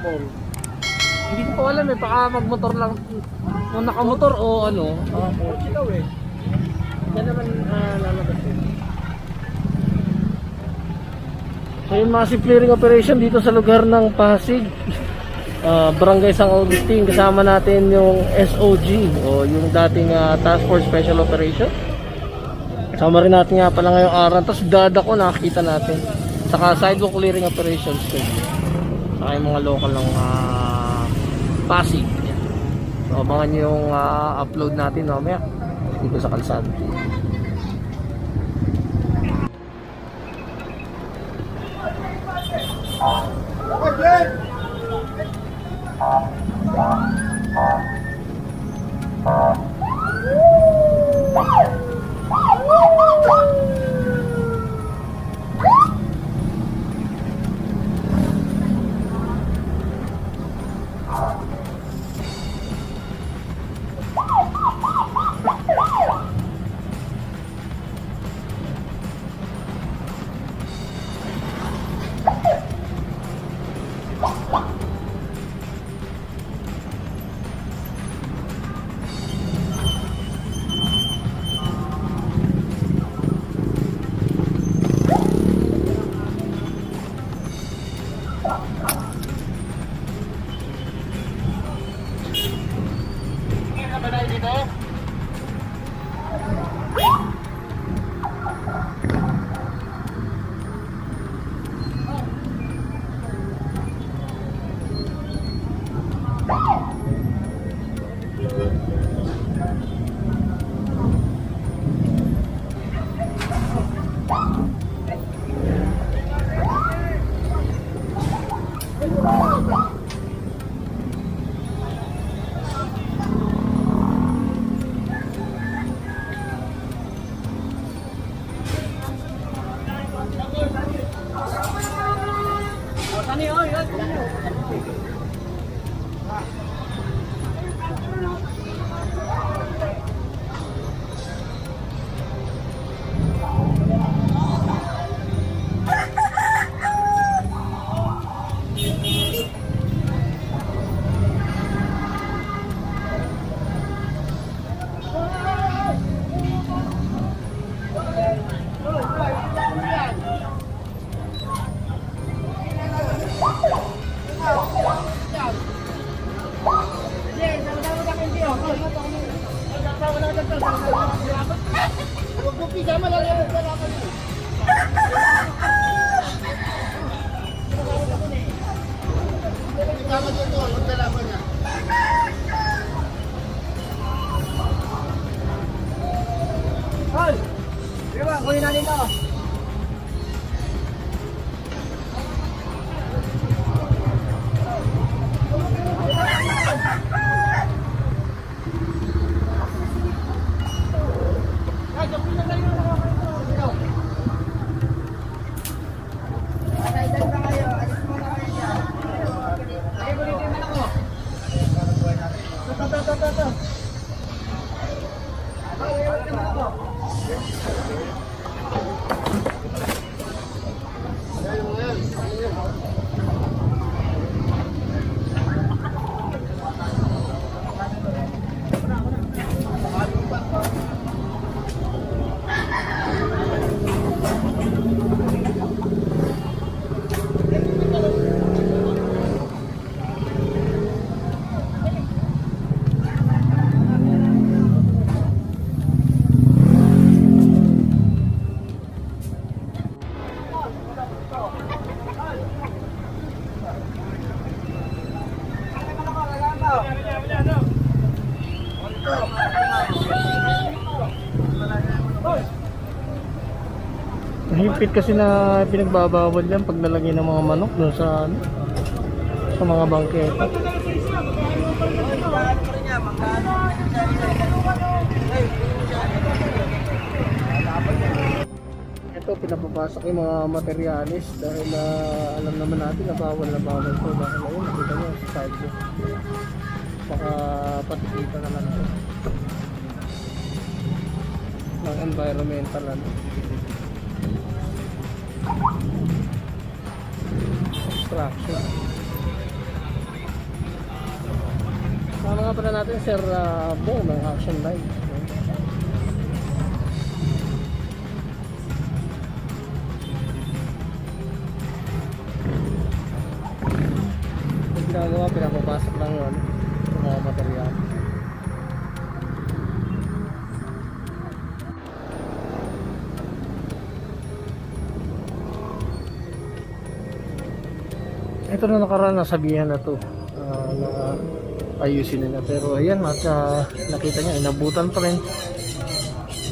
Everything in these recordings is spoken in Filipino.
Paul. Hindi ko pa alam eh, baka magmotor lang. Kung nakamotor o ano. Ikaw eh. Yan naman lalabas eh. So yung massive clearing operation dito sa lugar ng Pasig, Barangay San Agustin, kasama natin yung SOG o yung dating Task Force Special Operation. Kasama rin natin nga pala ngayong araw. Tapos dadako nakakita natin. Saka sidewalk clearing operations din. Saka yung mga local ng Pasig. So abangan nyo yung upload natin mamaya dito sa kalsada. Hoy! Diba, kunin natin to. Higpit kasi na pinagbabawal yan pag nalagay ng mga manok doon sa mga bangketa. Ito pinapapasok yung mga materialis dahil alam naman natin na bawal ito dahil ayun nakita nyo sa sidewalk. Baka patikita na lang ito ng environmental construction. Kasama nga pala natin Sir Bong ng Action Live. Yung ginagawa, pinapapasok lang yun yung mga material. Ito na nakaraan, nasabihan na to na ayusin nila, pero ayan at nakita niya inabutan pa rin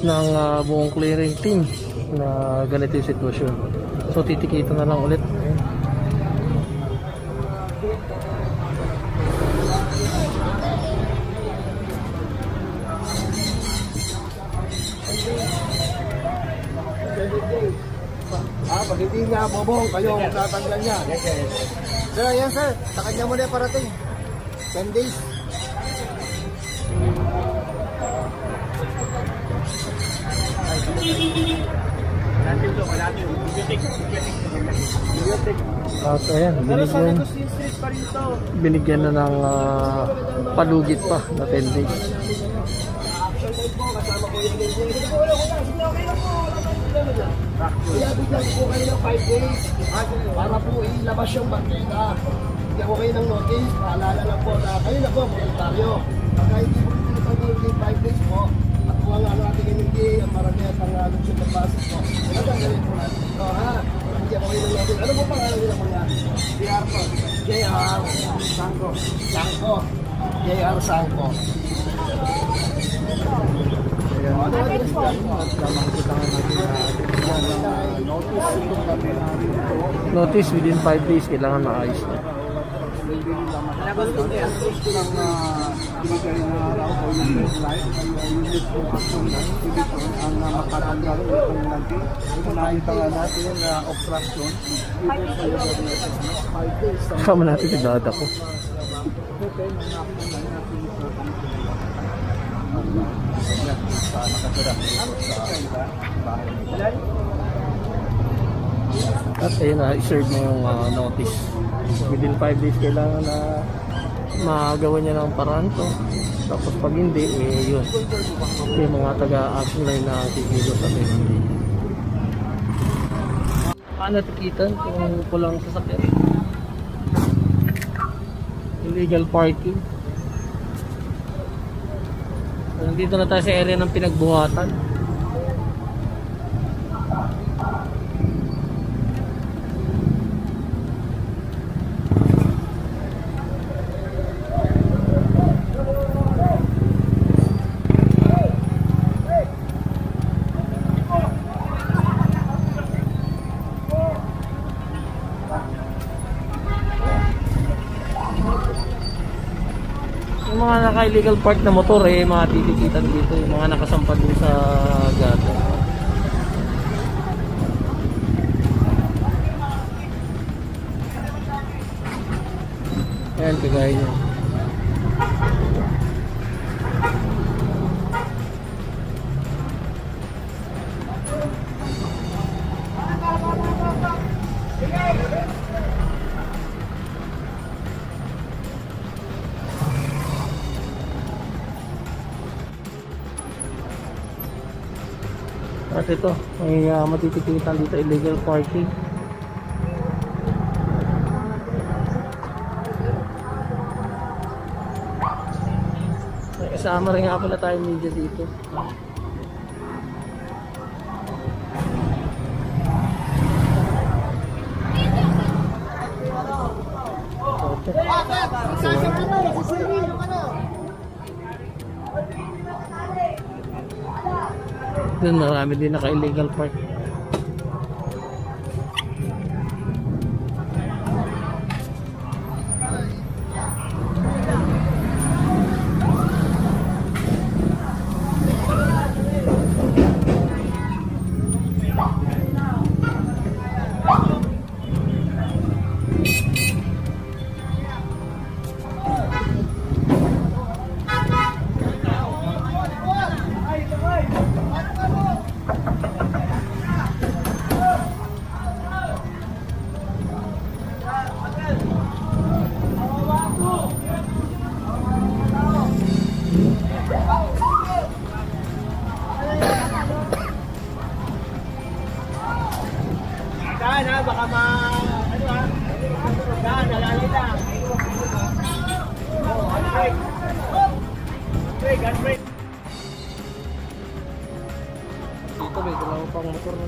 ng buong clearing team na ganito yung sitwasyon. So titikita na lang ulit. Ayan. Pag hindi niya bobong, kayo ang tatanggal niya. Yes, yes. Sir, ayan sir, sa kanya muna parating. 10 days. At ayan, binigyan na ng palugit pa na 10 days. Kaya bigyan po kayo ng 5 days para po ilabas yung bangketa. Bigyan ko kayo ng notice, paalala lang po na kayo na po ang voluntaryo. Pagka hindi po pinipag-notice yung 5 days po, at kung ang ating hindi, ang marami at ang alunsyon ng basis po, nagagalit po natin ito, ha? Bigyan ko kayo ng notice. Ano po pangalan nila po yan? JR po. JR Sangko. Sangko. JR Sangko. Notice within 5 days kailangan maayos na. Kasama natin si dada ko. At ayun na, i-serve mo yung notice. Within 5 days kailangan na magawa niya ng paraan to. Tapos pag hindi, yun. Yung mga taga-action line na kikilos sa hindi. Paano tikitan kung pulang sasakyan? Illegal parking. Nandito na tayo sa area ng pinagbuhatan. Yung mga naka-illegal park na motor mga titikitan dito, yung mga nakasampad din sa gato. Ayan, kagaya nyo. At ito, may matitikitan dito, illegal parking. May kasama rin nga pala tayo media dito. Doon marami din naka-illegal park. Dito may dalawa pang motor na.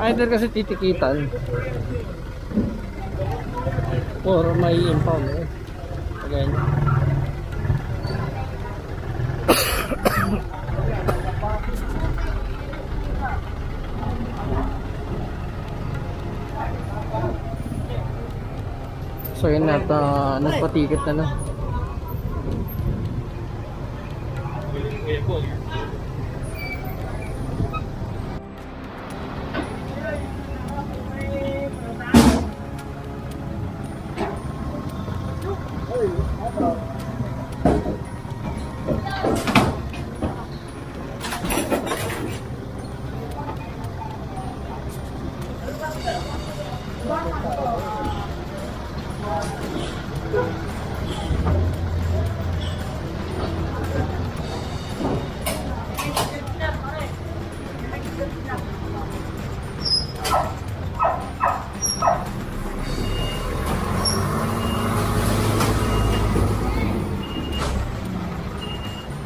Either kasi titikitan or may impound eh. Again. So yun at nagpa-ticket na na.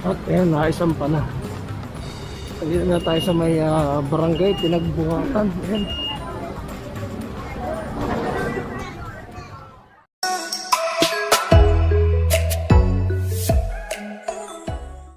At ayan, naisampa na. Dito na tayo sa may barangay, Pinagbuhatan. Ayan.